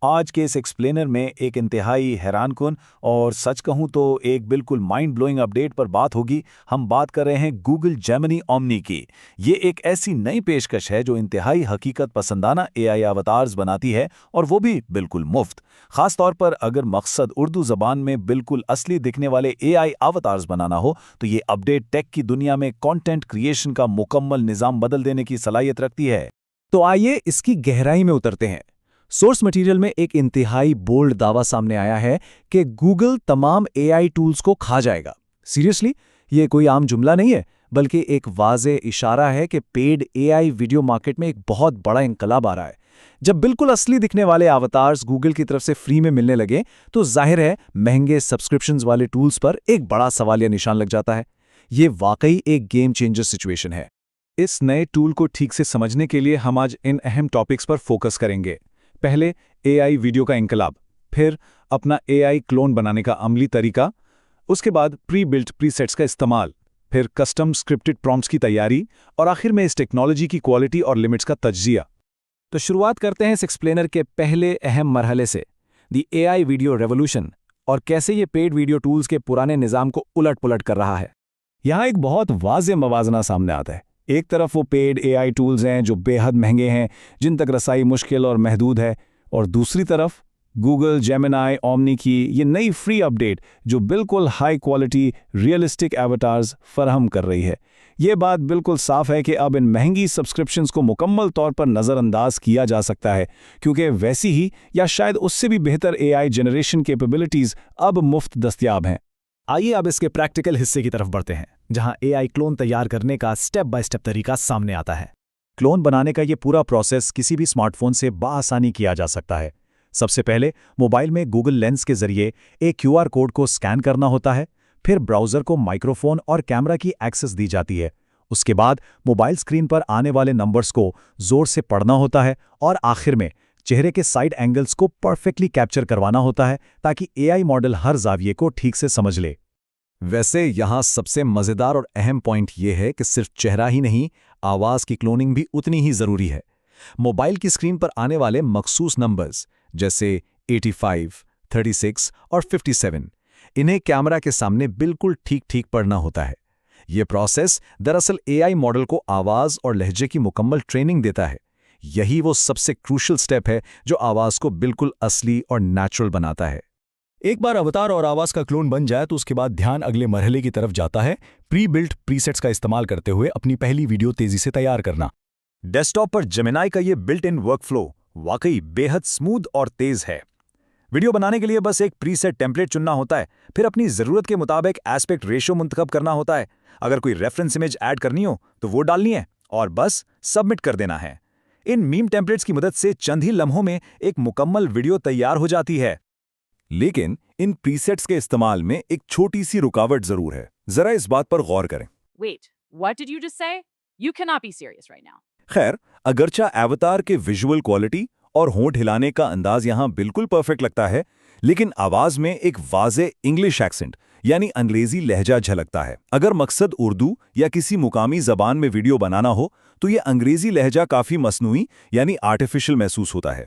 आज के इस एक्सप्लेनर में एक इंतहाई हैरानकुन और सच कहूं तो एक बिल्कुल माइंड ब्लोइंग अपडेट पर बात होगी। हम बात कर रहे हैं गूगल जेमिनी ओमनी की। ये एक ऐसी नई पेशकश है जो इंतहाई हकीकत पसंदाना एआई अवतार्स बनाती है, और वो भी बिल्कुल मुफ्त। खास तौर पर अगर मकसद उर्दू जबान में बिल्कुल असली दिखने वाले एआई अवतार्स बनाना हो, तो ये अपडेट टेक की दुनिया में कंटेंट क्रिएशन का मुकम्मल निज़ाम बदल देने की सलाहियत रखती है। तो आइए इसकी गहराई में उतरते हैं। सोर्स मटेरियल में एक इंतहाई बोल्ड दावा सामने आया है कि गूगल तमाम एआई टूल्स को खा जाएगा। सीरियसली, ये कोई आम जुमला नहीं है, बल्कि एक वाज़े इशारा है कि पेड एआई वीडियो मार्केट में एक बहुत बड़ा इंकलाब आ रहा है। जब बिल्कुल असली दिखने वाले अवतार्स गूगल की तरफ से फ्री में मिलने लगे, तो जाहिर है महंगे सब्सक्रिप्शंस वाले टूल्स पर एक बड़ा सवालिया निशान लग जाता है। ये वाकई एक गेम चेंजर सिचुएशन है। इस नए टूल को ठीक से समझने के लिए हम आज इन अहम टॉपिक्स पर फोकस करेंगे। पहले एआई वीडियो का इंकलाब, फिर अपना एआई क्लोन बनाने का अमली तरीका, उसके बाद प्री बिल्ट प्रीसेट्स का इस्तेमाल, फिर कस्टम स्क्रिप्टेड प्रॉम्प्ट्स की तैयारी, और आखिर में इस टेक्नोलॉजी की क्वालिटी और लिमिट्स का तज्जिया। तो शुरुआत करते हैं इस एक्सप्लेनर के पहले अहम मरहले से, द एआई वीडियो रेवोल्यूशन, और कैसे ये पेड वीडियो टूल्स के पुराने निज़ाम को उलट पुलट कर रहा है। यहाँ एक बहुत वाज़े मवाजना सामने आता है। एक तरफ वो पेड एआई टूल्स हैं जो बेहद महंगे हैं, जिन तक रसाई मुश्किल और महदूद है, और दूसरी तरफ गूगल जेमिनी ओमनी की ये नई फ्री अपडेट जो बिल्कुल हाई क्वालिटी रियलिस्टिक एवटार्स फराहम कर रही है। ये बात बिल्कुल साफ है कि अब इन महंगी सब्सक्रिप्शंस को मुकम्मल तौर पर नज़रअंदाज किया जा सकता है, क्योंकि वैसी ही या शायद उससे भी बेहतर एआई जनरेशन कैपेबिलिटीज़ अब मुफ्त दस्तयाब हैं। आइए अब इसके प्रैक्टिकल हिस्से की तरफ बढ़ते हैं, जहां एआई क्लोन तैयार करने का स्टेप बाय स्टेप तरीका सामने आता है। क्लोन बनाने का ये पूरा प्रोसेस किसी भी स्मार्टफोन से बआसानी किया जा सकता है। सबसे पहले मोबाइल में गूगल लेंस के जरिए एक क्यूआर कोड को स्कैन करना होता है, फिर ब्राउज़र को माइक्रोफोन और कैमरा की एक्सेस दी जाती है। उसके बाद मोबाइल स्क्रीन पर आने वाले नंबर्स को जोर से पढ़ना होता है, और आखिर में चेहरे के साइड एंगल्स को परफेक्टली कैप्चर करवाना होता है, ताकि एआई मॉडल हर जाविये को ठीक से समझ ले। वैसे यहाँ सबसे मज़ेदार और अहम पॉइंट ये है कि सिर्फ चेहरा ही नहीं, आवाज़ की क्लोनिंग भी उतनी ही ज़रूरी है। मोबाइल की स्क्रीन पर आने वाले मखसूस नंबर्स जैसे 85, 36 और 57, इन्हें कैमरा के सामने बिल्कुल ठीक ठीक पढ़ना होता है। ये प्रोसेस दरअसल एआई मॉडल को आवाज़ और लहजे की मुकम्मल ट्रेनिंग देता है। यही वो सबसे क्रूशल स्टेप है जो आवाज़ को बिल्कुल असली और नेचुरल बनाता है। एक बार अवतार और आवाज का क्लोन बन जाए तो उसके बाद ध्यान अगले मरहले की तरफ जाता है, प्री बिल्ट प्रीसेट्स का इस्तेमाल करते हुए अपनी पहली वीडियो तेजी से तैयार करना। डेस्कटॉप पर जेमिनी का ये बिल्ट इन वर्कफ्लो वाकई बेहद स्मूथ और तेज है। वीडियो बनाने के लिए बस एक प्रीसेट टेम्पलेट चुनना होता है, फिर अपनी ज़रूरत के मुताबिक एस्पेक्ट रेशियो मुंतखब करना होता है। अगर कोई रेफरेंस इमेज ऐड करनी हो तो वो डालनी है, और बस सबमिट कर देना है। इन मीम टेम्पलेट्स की मदद से चंद ही लम्हों में एक मुकम्मल वीडियो तैयार हो जाती है। लेकिन इन प्रीसेट्स के इस्तेमाल में एक छोटी सी रुकावट जरूर है। जरा इस बात पर गौर करें। Wait, what did you just say? You cannot be serious right now. खैर, अगरचा एवतार के विजुअल क्वालिटी और होंठ हिलाने का अंदाज यहाँ बिल्कुल परफेक्ट लगता है, लेकिन आवाज में एक वाज़े इंग्लिश एक्सेंट यानी अंग्रेजी लहजा झलकता है। अगर मकसद उर्दू या किसी मुकामी जबान में वीडियो बनाना हो, तो ये अंग्रेजी लहजा काफी मसनूई यानी आर्टिफिशियल महसूस होता है।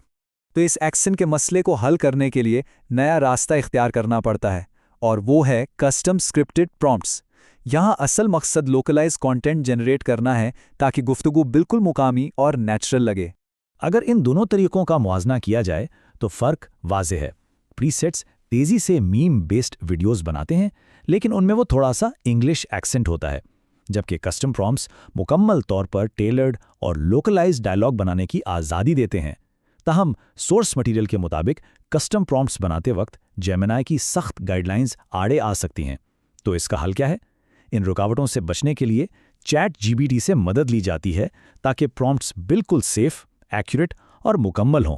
तो इस एक्सेंट के मसले को हल करने के लिए नया रास्ता इख्तियार करना पड़ता है, और वो है कस्टम स्क्रिप्टेड प्रॉम्प्ट्स। यहाँ असल मकसद लोकलाइज कंटेंट जनरेट करना है, ताकि गुफ्तगू बिल्कुल मुकामी और नेचुरल लगे। अगर इन दोनों तरीकों का मुआवजा किया जाए तो फ़र्क वाज़े है। प्रीसेट्स तेज़ी से मीम बेस्ड वीडियोज़ बनाते हैं, लेकिन उनमें वो थोड़ा सा इंग्लिश एक्सेंट होता है, जबकि कस्टम प्रॉम्प्ट्स मुकम्मल तौर पर टेलर्ड और लोकलाइज डायलॉग बनाने की आज़ादी देते हैं। ताहम सोर्स मटेरियल के मुताबिक कस्टम प्रॉम्प्ट्स बनाते वक्त जेमिनी की सख्त गाइडलाइंस आड़े आ सकती हैं। तो इसका हल क्या है? इन रुकावटों से बचने के लिए चैट जीपीटी से मदद ली जाती है, ताकि प्रॉम्प्ट्स बिल्कुल सेफ, एक्यूरेट और मुकम्मल हों।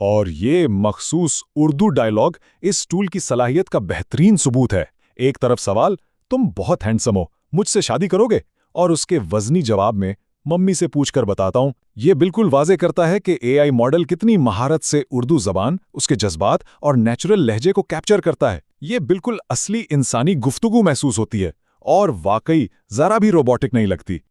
और ये मखसूस उर्दू डायलॉग इस टूल की सलाहियत का बेहतरीन सबूत है। एक तरफ सवाल, तुम बहुत हैंडसम हो, मुझसे शादी करोगे? और उसके वजनी जवाब में, मम्मी से पूछकर बताता हूं। ये बिल्कुल वाज़े करता है कि एआई मॉडल कितनी महारत से उर्दू जबान, उसके जज्बात और नेचुरल लहजे को कैप्चर करता है। ये बिल्कुल असली इंसानी गुफ्तगू महसूस होती है, और वाकई जरा भी रोबोटिक नहीं लगती।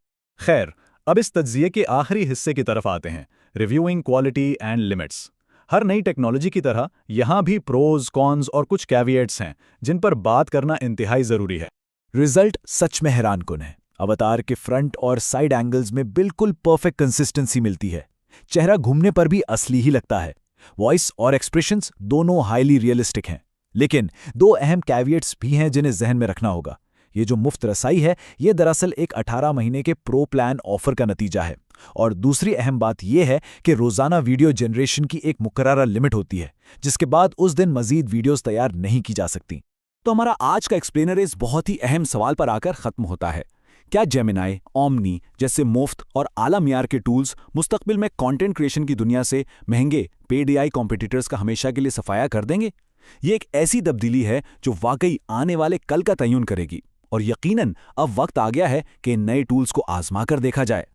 खैर, अब इस तज्जिये के आखिरी हिस्से की तरफ आते हैं, रिव्यूइंग क्वालिटी एंड लिमिट्स। हर नई टेक्नोलॉजी की तरह यहाँ भी प्रोज, कॉन्स और कुछ कैविएट्स हैं जिन पर बात करना इंतहाई ज़रूरी है। रिजल्ट सच में हैरानकुन है। अवतार के फ्रंट और साइड एंगल्स में बिल्कुल परफेक्ट कंसिस्टेंसी मिलती है। चेहरा घूमने पर भी असली ही लगता है। वॉइस और एक्सप्रेशंस दोनों हाईली रियलिस्टिक हैं। लेकिन दो अहम कैविएट्स भी हैं जिन्हें जहन में रखना होगा। ये जो मुफ्त रसाई है, ये दरअसल एक 18 महीने के प्रो प्लान ऑफर का नतीजा है। और दूसरी अहम बात यह है कि रोजाना वीडियो जनरेशन की एक मुकर्रर लिमिट होती है, जिसके बाद उस दिन मजीद वीडियोस तैयार नहीं की जा सकती। तो हमारा आज का एक्सप्लेनर इस बहुत ही अहम सवाल पर आकर खत्म होता है। क्या जेमिनाई, ओमनी जैसे मुफ्त और आला मियार के टूल्स मुस्तकबिल में कंटेंट क्रिएशन की दुनिया से महंगे पेड एआई कॉम्पिटिटर्स का हमेशा के लिए सफाया कर देंगे? ये एक ऐसी तब्दीली है जो वाकई आने वाले कल का तयन करेगी, और यकीनन अब वक्त आ गया है कि इन नए टूल्स को आजमा कर देखा जाए।